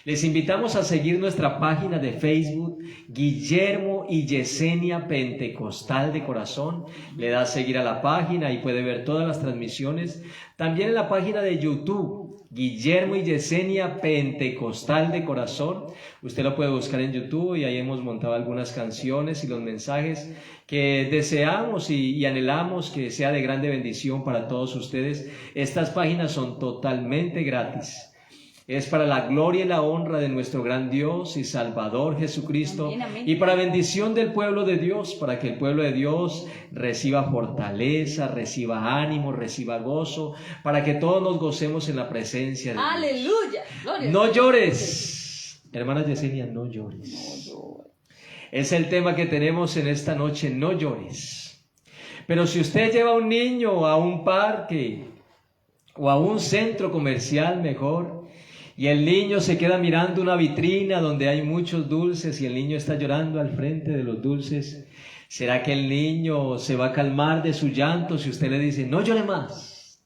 Les invitamos a seguir nuestra página de Facebook, Guillermo y Yesenia Pentecostal de Corazón. Le da a seguir a la página y puede ver todas las transmisiones. También en la página de YouTube, Guillermo y Yesenia Pentecostal de Corazón. Usted lo puede buscar en YouTube y ahí hemos montado algunas canciones y los mensajes que deseamos y anhelamos que sea de grande bendición para todos ustedes. Estas páginas son totalmente gratis. Es para la gloria y la honra de nuestro gran Dios y Salvador Jesucristo. Amén, amén. Y para bendición del pueblo de Dios, para que el pueblo de Dios reciba fortaleza, reciba ánimo, reciba gozo, para que todos nos gocemos en la presencia de Dios. Aleluya. Gloria a No Dios. llores, hermana Yesenia, no llores. Es el tema que tenemos en esta noche, no llores. Pero si usted lleva a un niño a un parque o a un centro comercial mejor, y el niño se queda mirando una vitrina donde hay muchos dulces y el niño está llorando al frente de los dulces, ¿será que el niño se va a calmar de su llanto si usted le dice, no llore más?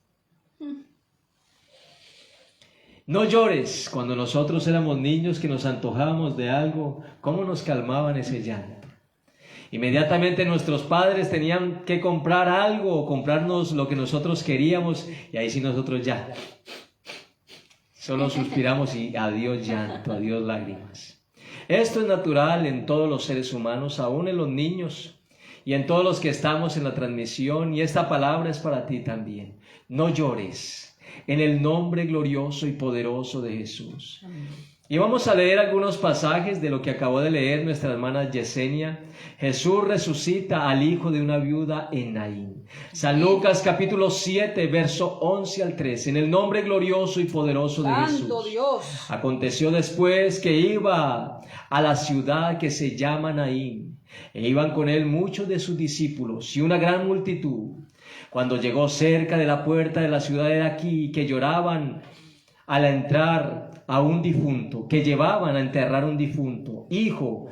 No llores. Cuando nosotros éramos niños que nos antojábamos de algo, ¿cómo nos calmaban ese llanto? Inmediatamente nuestros padres tenían que comprar algo o comprarnos lo que nosotros queríamos y ahí sí nosotros ya solo suspiramos y adiós llanto, adiós lágrimas. Esto es natural en todos los seres humanos, aún en los niños y en todos los que estamos en la transmisión, y esta palabra es para ti también. No llores, en el nombre glorioso y poderoso de Jesús. Amén. Y vamos a leer algunos pasajes de lo que acabó de leer nuestra hermana Yesenia. Jesús resucita al hijo de una viuda en Naín. San Lucas capítulo 7, verso 11 al 13. En el nombre glorioso y poderoso de Jesús. Santo Dios. Aconteció después que iba a la ciudad que se llama Naín, e iban con él muchos de sus discípulos y una gran multitud. Cuando llegó cerca de la puerta de la ciudad de aquí, que lloraban al entrar a un difunto, que llevaban a enterrar un difunto, hijo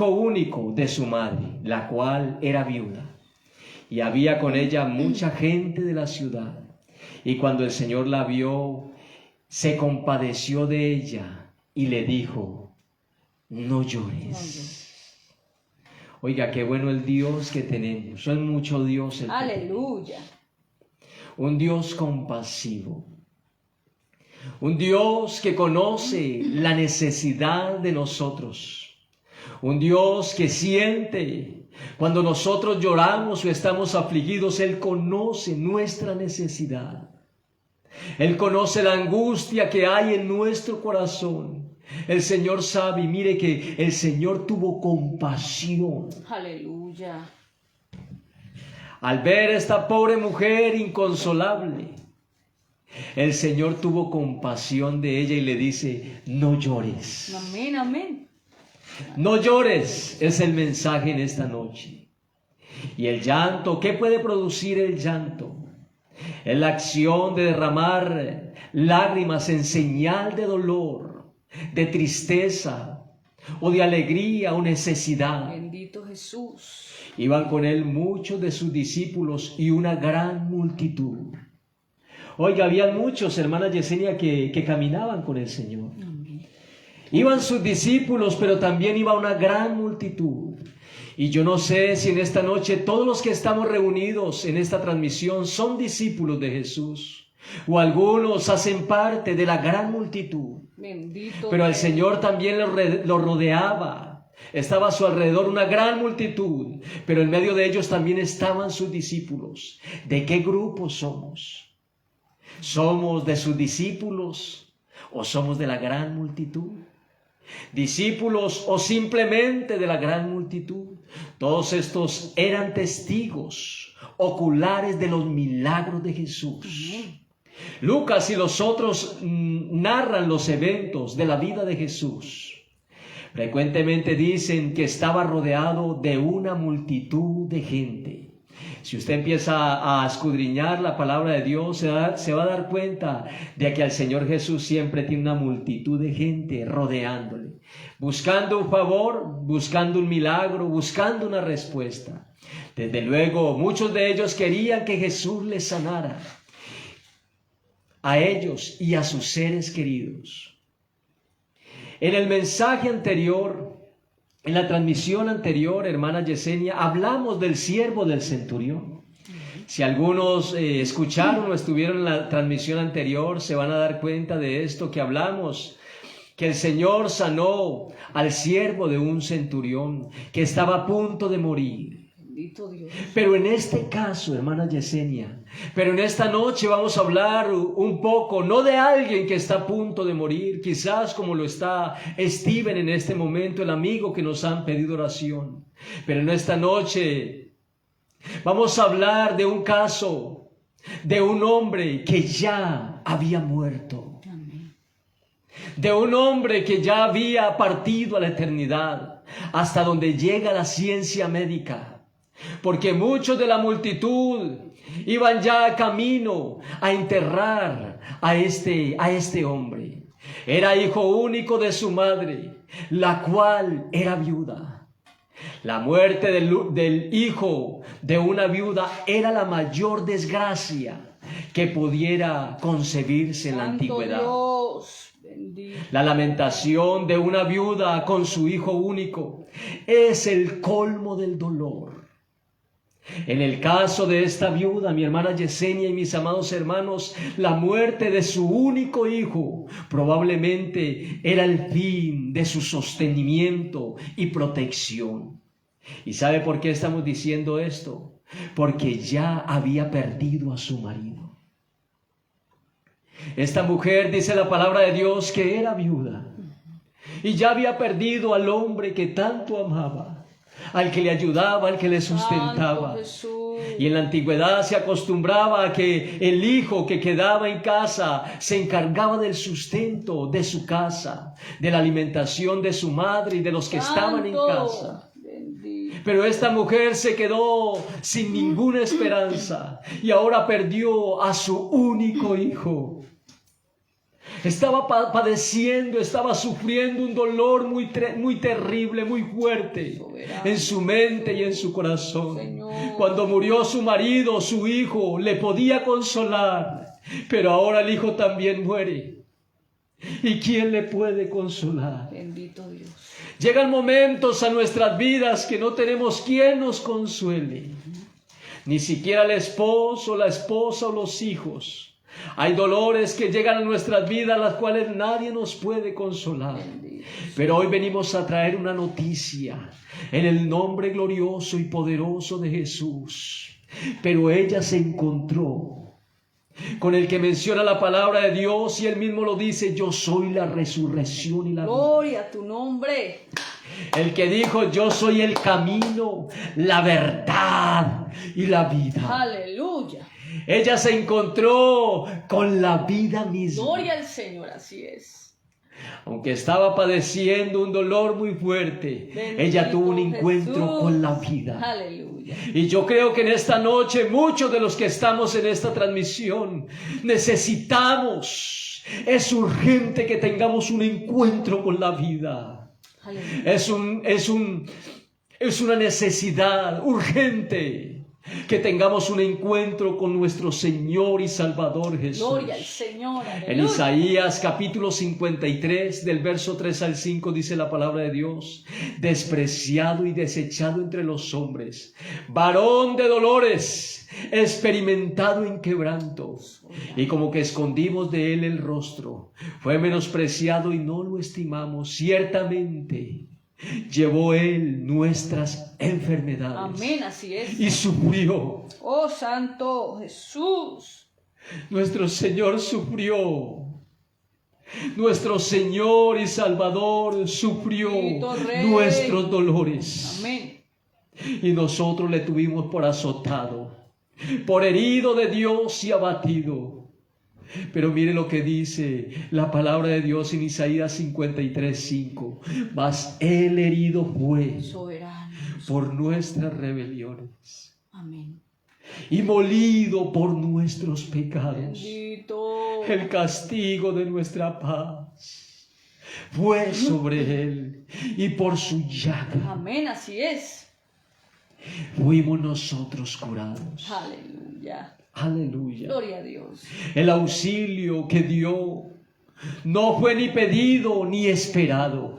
único de su madre, la cual era viuda. Y había con ella mucha gente de la ciudad. Y cuando el Señor la vio, se compadeció de ella y le dijo, no llores. Oiga, qué bueno el Dios que tenemos. Es mucho Dios el que Aleluya. tenemos. Un Dios compasivo. Un Dios que conoce la necesidad de nosotros. Un Dios que siente cuando nosotros lloramos o estamos afligidos. Él conoce nuestra necesidad. Él conoce la angustia que hay en nuestro corazón. El Señor sabe, y mire que el Señor tuvo compasión. Aleluya. Al ver a esta pobre mujer inconsolable, el Señor tuvo compasión de ella y le dice, no llores. Amén, amén. No llores, es el mensaje en esta noche. Y el llanto, ¿qué puede producir el llanto? Es la acción de derramar lágrimas en señal de dolor, de tristeza o de alegría o necesidad. Bendito Jesús. Iban con él muchos de sus discípulos y una gran multitud. Oiga, había muchos, hermana Yesenia, que caminaban con el Señor. Amén. Iban sus discípulos, pero también iba una gran multitud. Y yo no sé si en esta noche todos los que estamos reunidos en esta transmisión son discípulos de Jesús, o algunos hacen parte de la gran multitud. Bendito. Pero al Dios. Señor también lo rodeaba. Estaba a su alrededor una gran multitud, pero en medio de ellos también estaban sus discípulos. ¿De qué grupo somos? ¿Somos de sus discípulos o somos de la gran multitud? ¿Discípulos o simplemente de la gran multitud? Todos estos eran testigos oculares de los milagros de Jesús. Lucas y los otros narran los eventos de la vida de Jesús. Frecuentemente dicen que estaba rodeado de una multitud de gente. Si usted empieza a escudriñar la palabra de Dios, se va a dar cuenta de que al Señor Jesús siempre tiene una multitud de gente rodeándole, buscando un favor, buscando un milagro, buscando una respuesta. Desde luego, muchos de ellos querían que Jesús les sanara a ellos y a sus seres queridos. En el mensaje anterior, en la transmisión anterior, hermana Yesenia, hablamos del siervo del centurión. Si algunos escucharon o estuvieron en la transmisión anterior, se van a dar cuenta de esto que hablamos, que el Señor sanó al siervo de un centurión que estaba a punto de morir. Bendito Dios. Pero en este caso, hermana Yesenia, pero en esta noche vamos a hablar un poco, no de alguien que está a punto de morir, quizás como lo está Steven en este momento, el amigo que nos han pedido oración. Pero en esta noche vamos a hablar de un caso, de un hombre que ya había muerto. Amén. De un hombre que ya había partido a la eternidad, hasta donde llega la ciencia médica. Porque muchos de la multitud iban ya camino a enterrar a este hombre. Era hijo único de su madre, la cual era viuda. La muerte del hijo de una viuda era la mayor desgracia que pudiera concebirse en la antigüedad. Dios, bendito. La lamentación de una viuda con su hijo único es el colmo del dolor. En el caso de esta viuda, mi hermana Yesenia y mis amados hermanos, la muerte de su único hijo probablemente era el fin de su sostenimiento y protección. ¿Y sabe por qué estamos diciendo esto? Porque ya había perdido a su marido. Esta mujer, dice la palabra de Dios, que era viuda y ya había perdido al hombre que tanto amaba, al que le ayudaba, al que le sustentaba. Y en la antigüedad se acostumbraba a que el hijo que quedaba en casa se encargaba del sustento de su casa, de la alimentación de su madre y de los que estaban en casa. Pero esta mujer se quedó sin ninguna esperanza y ahora perdió a su único hijo. Estaba padeciendo, estaba sufriendo un dolor muy terrible, muy fuerte en su mente y en su corazón. Señor. Cuando murió su marido, su hijo le podía consolar, pero ahora el hijo también muere. ¿Y quién le puede consolar? Bendito Dios. Llegan momentos a nuestras vidas que no tenemos quien nos consuele, ni siquiera el esposo, la esposa o los hijos. Hay dolores que llegan a nuestras vidas, las cuales nadie nos puede consolar. Pero hoy venimos a traer una noticia en el nombre glorioso y poderoso de Jesús. Pero ella se encontró con el que menciona la palabra de Dios y él mismo lo dice: yo soy la resurrección y la vida. Gloria a tu nombre. El que dijo: yo soy el camino, la verdad y la vida. Aleluya. Ella se encontró con la vida misma. Gloria al Señor, así es. Aunque estaba padeciendo un dolor muy fuerte, Bendito ella tuvo un encuentro Jesús. con la vida. Aleluya. Y yo creo que en esta noche muchos de los que estamos en esta transmisión necesitamos, es urgente que tengamos un encuentro con la vida. Aleluya. Es una necesidad urgente que tengamos un encuentro con nuestro Señor y Salvador Jesús. Gloria al Señor. En Aleluya. Isaías capítulo 53, del verso 3 al 5, dice la palabra de Dios: despreciado y desechado entre los hombres, varón de dolores, experimentado en quebranto, y como que escondimos de él el rostro, fue menospreciado y no lo estimamos. Ciertamente llevó él nuestras enfermedades. Amén, así es. Y sufrió. Oh, Santo Jesús. Nuestro Señor sufrió. Nuestro Señor y Salvador sufrió Bendito Rey. nuestros dolores. Amén. Y nosotros le tuvimos por azotado, por herido de Dios y abatido. Pero mire lo que dice la palabra de Dios en Isaías 53:5. Mas él herido fue Soberano. por nuestras rebeliones Amén. y molido por nuestros pecados. Bendito. El castigo de nuestra paz fue sobre él, y por su llaga Amén, así es. fuimos nosotros curados. Aleluya. Aleluya. Gloria a Dios. El auxilio que dio No fue ni pedido ni esperado.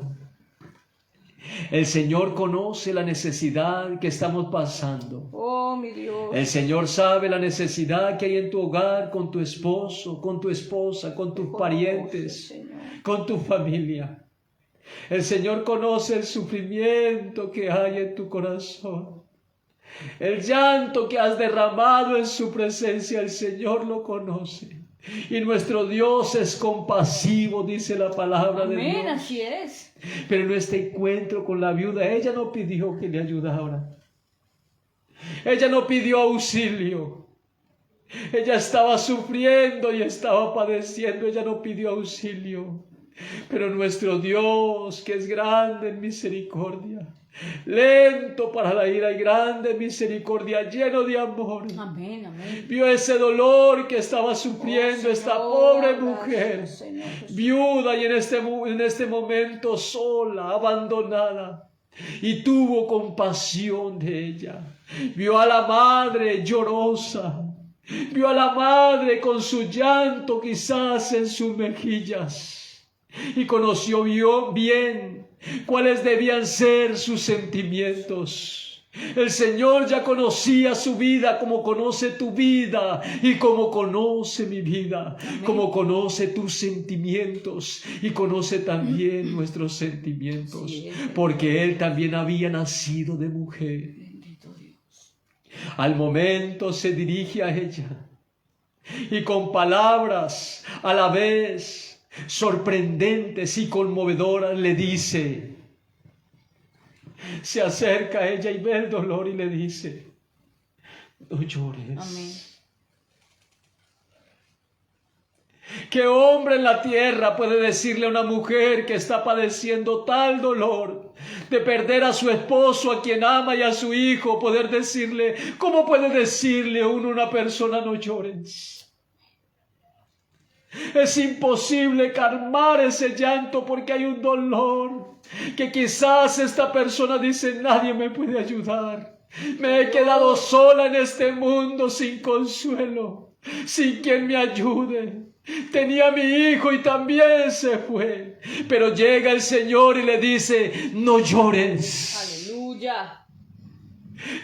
El Señor conoce la necesidad que estamos pasando. Oh, mi Dios. El Señor sabe la necesidad que hay en tu hogar, con tu esposo, con tu esposa, con tus parientes, Señor. con tu familia. El Señor conoce el sufrimiento que hay en tu corazón. El llanto que has derramado en su presencia, el Señor lo conoce. Y nuestro Dios es compasivo, dice la palabra de Amén, Dios. así es. Pero en este encuentro con la viuda, ella no pidió que le ayudara. Ella no pidió auxilio. Ella estaba sufriendo y estaba padeciendo. Ella no pidió auxilio. Pero nuestro Dios, que es grande en misericordia, lento para la ira y grande en misericordia, lleno de amor, Amén, amén. vio ese dolor que estaba sufriendo esta pobre mujer, Gracias, Señor Jesús. viuda y en este momento sola, abandonada, y tuvo compasión de ella. Vio a la madre llorosa, vio a la madre con su llanto quizás en sus mejillas, y conoció bien cuáles debían ser sus sentimientos. El Señor ya conocía su vida como conoce tu vida y como conoce mi vida. Amén. Como conoce tus sentimientos y conoce también nuestros sentimientos, sí, porque Él también había nacido de mujer. Bendito Dios. Al momento se dirige a ella y con palabras a la vez sorprendentes y conmovedoras le dice, se acerca a ella y ve el dolor y le dice, no llores. Amén. ¿Qué hombre en la tierra puede decirle a una mujer que está padeciendo tal dolor de perder a su esposo, a quien ama, y a su hijo, poder decirle, cómo puede decirle a una persona no llores? Es imposible calmar ese llanto porque hay un dolor que quizás esta persona dice, nadie me puede ayudar. Me he quedado sola en este mundo sin consuelo, sin quien me ayude. Tenía a mi hijo y también se fue. Pero llega el Señor y le dice, no llores. Aleluya.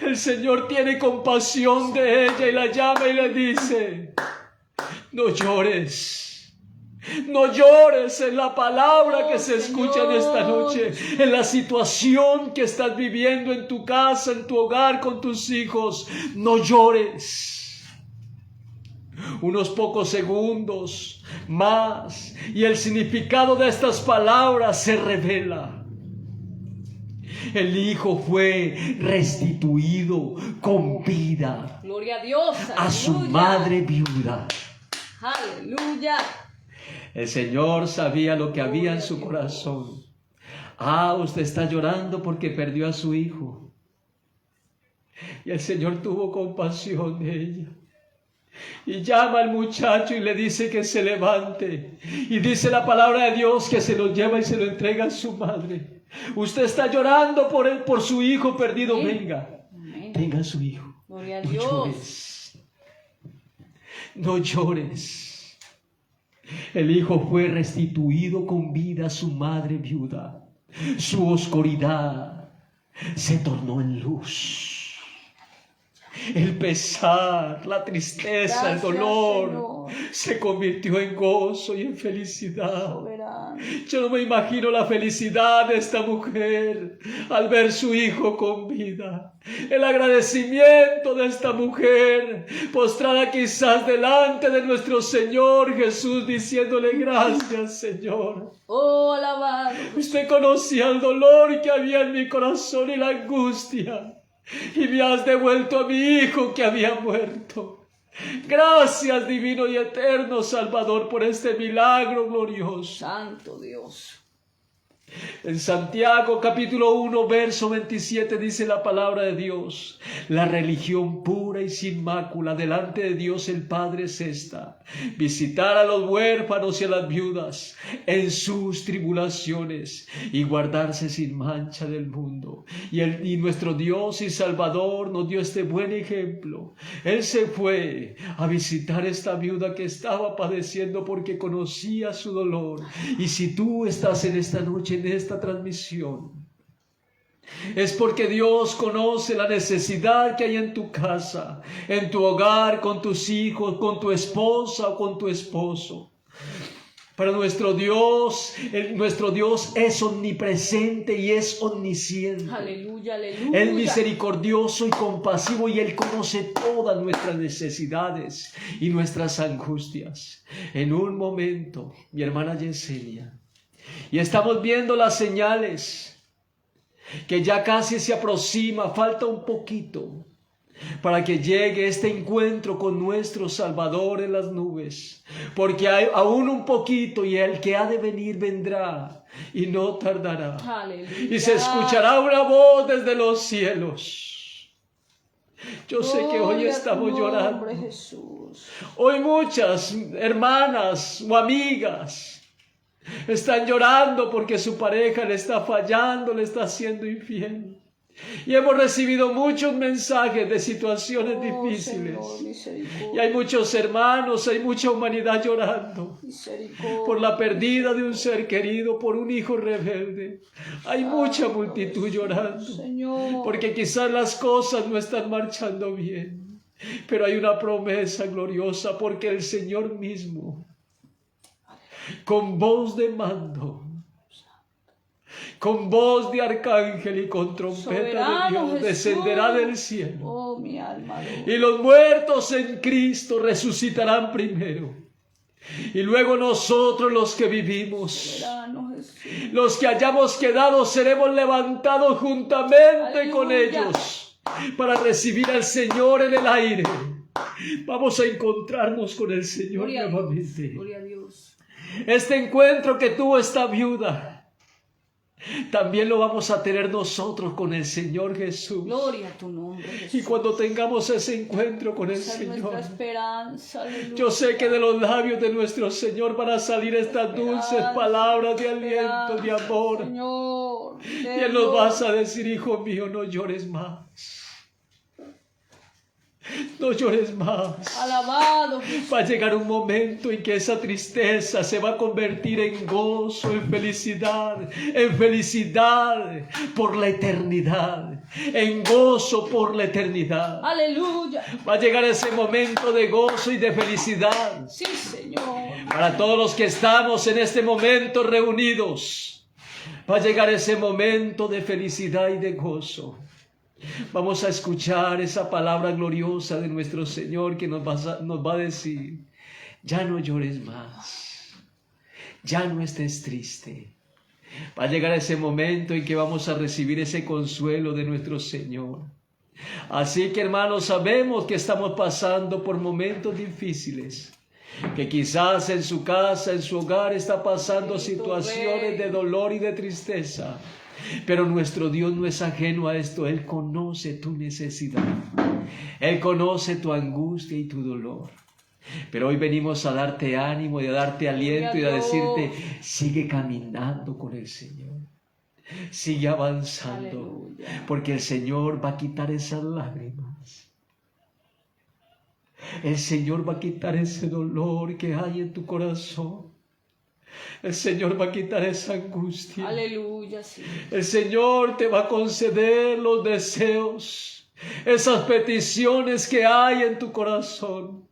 El Señor tiene compasión de ella y la llama y le dice, no llores. No llores en la palabra que se escucha en esta noche, en la situación que estás viviendo en tu casa, en tu hogar, con tus hijos. No llores. Unos pocos segundos más y el significado de estas palabras se revela. El hijo fue restituido con vida. Gloria a Dios. A su madre viuda. Aleluya. El Señor sabía lo que había en su corazón. Usted está llorando porque perdió a su hijo. Y el Señor tuvo compasión de ella. Y llama al muchacho y le dice que se levante. Y dice la palabra de Dios que se lo lleva y se lo entrega a su madre. Usted está llorando por su hijo perdido. Amén. Venga, amén. Tenga a su hijo. Gloria a no Dios. Llores. No llores. El hijo fue restituido con vida a su madre viuda. Su oscuridad se tornó en luz. El pesar, la tristeza, gracias, el dolor, Señor, se convirtió en gozo y en felicidad. Soberano. Yo no me imagino la felicidad de esta mujer al ver su hijo con vida. El agradecimiento de esta mujer postrada quizás delante de nuestro Señor Jesús, diciéndole gracias, Señor. Oh, alabado. Usted conocía el dolor que había en mi corazón y la angustia. Y me has devuelto a mi hijo que había muerto. Gracias, divino y eterno Salvador, por este milagro glorioso. Santo Dios. En Santiago capítulo 1 verso 27 dice la palabra de Dios: la religión pura y sin mácula delante de Dios el Padre es esta: visitar a los huérfanos y a las viudas en sus tribulaciones y guardarse sin mancha del mundo. Y nuestro Dios y Salvador nos dio este buen ejemplo. Él se fue a visitar a esta viuda que estaba padeciendo porque conocía su dolor. Y si tú estás en esta noche, en esta transmisión, es porque Dios conoce la necesidad que hay en tu casa, en tu hogar, con tus hijos, con tu esposa o con tu esposo. Para nuestro Dios es omnipresente y es omnisciente. Aleluya, aleluya. Es misericordioso y compasivo y Él conoce todas nuestras necesidades y nuestras angustias. En un momento, mi hermana Yesenia, y estamos viendo las señales que ya casi se aproxima, falta un poquito para que llegue este encuentro con nuestro Salvador en las nubes, porque hay aún un poquito y el que ha de venir vendrá y no tardará. Aleluya. Y se escuchará una voz desde los cielos. Yo sé que hoy Gloria a tu estamos llorando. nombre, Jesús. Hoy muchas hermanas o amigas están llorando porque su pareja le está fallando, le está siendo infiel. Y hemos recibido muchos mensajes de situaciones difíciles. Señor, y hay muchos hermanos, hay mucha humanidad llorando por la pérdida de un ser querido, por un hijo rebelde. Hay mucha multitud llorando, Señor, porque quizás las cosas no están marchando bien. Pero hay una promesa gloriosa, porque el Señor mismo, con voz de mando, con voz de arcángel y con trompeta soberano de Dios, Jesús, descenderá del cielo. Oh, mi alma. Y los muertos en Cristo resucitarán primero. Y luego nosotros, los que vivimos, Soberano Jesús, los que hayamos quedado, seremos levantados juntamente Aleluya. con ellos para recibir al Señor en el aire. Vamos a encontrarnos con el Señor Gloria a Dios, nuevamente. gloria a Dios. Este encuentro que tuvo esta viuda, también lo vamos a tener nosotros con el Señor Jesús. Gloria a tu nombre, Jesús. Y cuando tengamos ese encuentro con el Esa es Señor, nuestra esperanza, aleluya. yo sé que de los labios de nuestro Señor van a salir estas dulces palabras de aliento, de amor. Señor, Y Él nos va a decir: hijo mío, no llores más. No llores más. alabado Jesús. Va a llegar un momento en que esa tristeza se va a convertir en gozo, en felicidad por la eternidad, en gozo por la eternidad. Aleluya. Va a llegar ese momento de gozo y de felicidad Sí, Señor. para todos los que estamos en este momento reunidos. Va a llegar ese momento de felicidad y de gozo. Vamos a escuchar esa palabra gloriosa de nuestro Señor que nos va a decir: ya no llores más, ya no estés triste. Va a llegar ese momento en que vamos a recibir ese consuelo de nuestro Señor. Así que, hermanos, sabemos que estamos pasando por momentos difíciles, que quizás en su casa, en su hogar, está pasando situaciones de dolor y de tristeza. Pero nuestro Dios no es ajeno a esto. Él conoce tu necesidad, Él conoce tu angustia y tu dolor. Pero hoy venimos a darte ánimo y a darte aliento y a decirte: sigue caminando con el Señor, sigue avanzando. Aleluya. Porque el Señor va a quitar esas lágrimas, el Señor va a quitar ese dolor que hay en tu corazón. El Señor va a quitar esa angustia. Aleluya, sí. El Señor te va a conceder los deseos, esas peticiones que hay en tu corazón.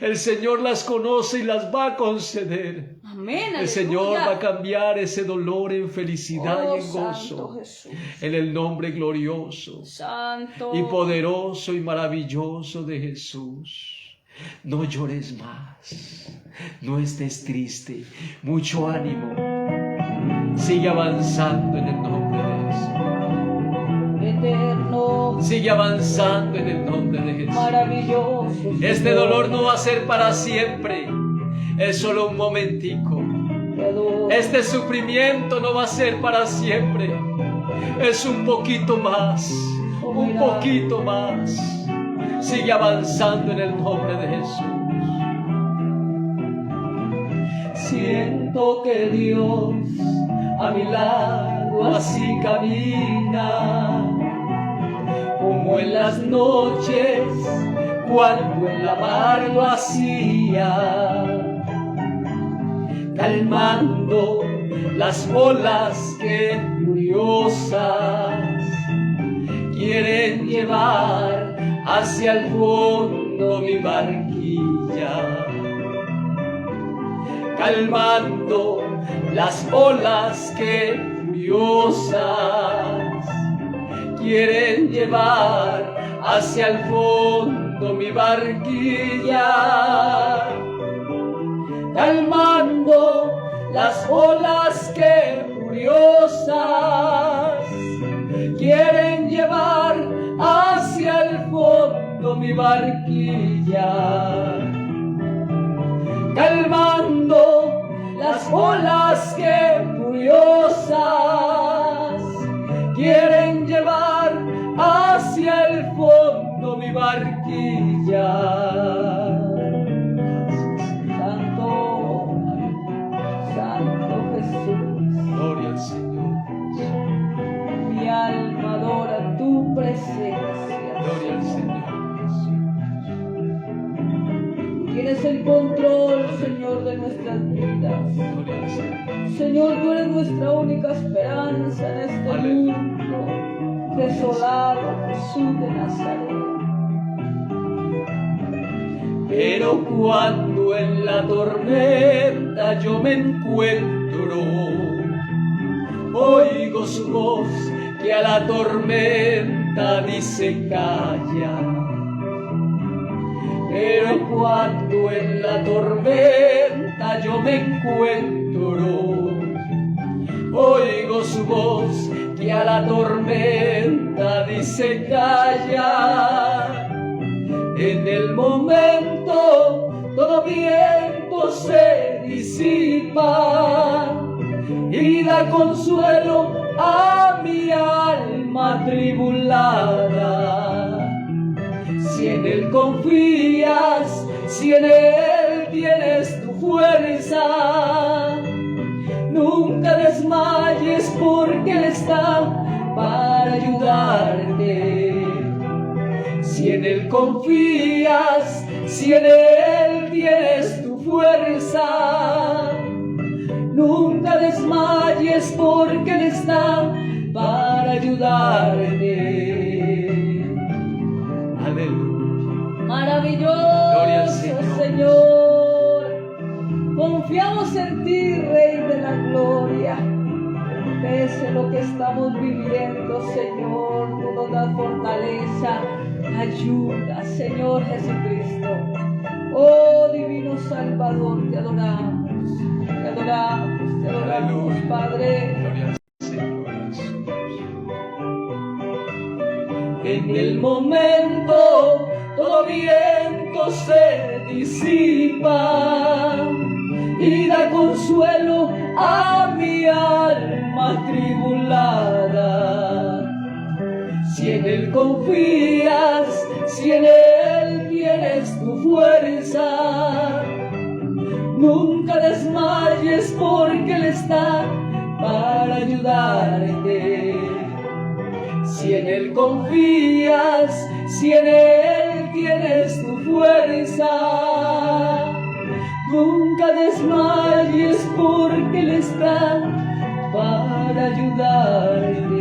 El Señor las conoce y las va a conceder. Amén. El Señor va a cambiar ese dolor en felicidad y en Santo gozo. Jesús. En el nombre glorioso Santo y poderoso y maravilloso de Jesús. No llores más, no estés triste, mucho ánimo, sigue avanzando en el nombre de Jesús, eterno, sigue avanzando en el nombre de Jesús. maravilloso. Este dolor no va a ser para siempre, es solo un momentico, Este sufrimiento no va a ser para siempre. Es un poquito más, un poquito más. Sigue avanzando en el nombre de Jesús. Siento que Dios a mi lado así camina, como en las noches cuando en la mar lo hacía, calmando las olas que furiosas quieren llevar hacia el fondo mi barquilla, calmando las olas que furiosas quieren llevar hacia el fondo mi barquilla, calmando las olas que furiosas quieren llevar hacia el fondo mi barquilla, calmando las olas que furiosas quieren llevar hacia el fondo mi barquilla. Santo Jesús, gloria al Señor. Mi alma adora tu presencia. Gloria al Señor. Tienes el control, Señor, de nuestras vidas. Gloria al Señor. Señor, tú eres nuestra única esperanza en este mundo desolado, Jesús de Nazaret. Pero cuando en la tormenta yo me encuentro, oigo su voz que a la tormenta dice calla. Pero cuando en la tormenta yo me encuentro, oigo su voz que a la tormenta dice calla. En el momento todo viento se disipa y da consuelo a mi alma tribulada. Si en Él confías, si en Él tienes tu fuerza, nunca desmayes porque Él está para ayudarte. Si en Él confías, si en Él tienes tu fuerza, nunca desmayes porque Él está para ayudarte. Aleluya. Maravilloso, gloria al Señor. Confiamos en ti, Rey de la Gloria. Pese lo que estamos viviendo, Señor, tú nos das fortaleza, ayuda, Señor Jesucristo. Oh, divino Salvador, te adoramos, te adoramos, te adoramos, Padre. En el momento todo viento se disipa y da consuelo a mi alma tribulada. Si en Él confías, si en Él tienes tu fuerza, nunca desmayes porque Él está para ayudarte. Si en Él confías, si en Él tienes tu fuerza, nunca desmayes porque Él está para ayudarte.